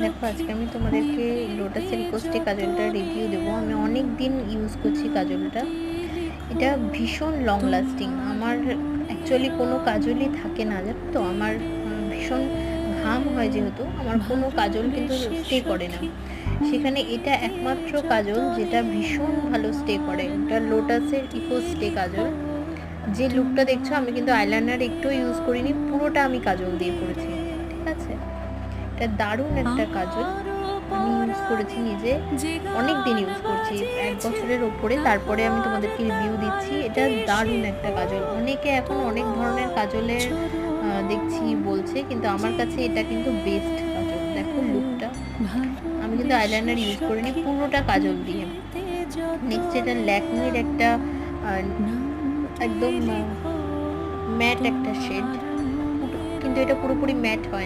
দেখো আজকে আমি তোমাদেরকে লোটাসের কোস্টে কাজলটা রিভিউ দেবো। আমি অনেক দিন ইউজ করছি কাজলটা। এটা ভীষণ লং লাস্টিং। আমার অ্যাকচুয়ালি কোনো কাজলই থাকে না, জানো তো। আমার ভীষণ ঘাম হয়, যেহেতু আমার কোনো কাজল কিন্তু স্টে করে না। সেখানে এটা একমাত্র কাজল যেটা ভীষণ ভালো স্টে করে। এটা লোটাসের ইকো স্টে কাজল। যে লুকটা দেখছো, আমি কিন্তু আইলাইনার একটু ইউজ করিনি, পুরোটা আমি কাজল দিয়ে করেছি, ঠিক আছে। এটা দারুণ একটা কাজল। আমি ইউজ করেছি নিজে, অনেক দিন ইউজ করছি, 1 বছরের ওপরে। তারপরে আমি তোমাদেরকে রিভিউ দিচ্ছি। এটা দারুণ একটা কাজল। অনেকে এখন অনেক ধরনের কাজলের দেখছি বলছে, কিন্তু আমার কাছে এটা কিন্তু বেস্ট কাজল। দেখো লুকটা। আমি কিন্তু আইলাইনার ইউজ করিনি, পুরোটা কাজল দিয়ে। নেক্সট এটা ল্যাকমির একটা একদম ম্যাট একটা শেড, কিন্তু এটা পুরোপুরি ম্যাট হয় না।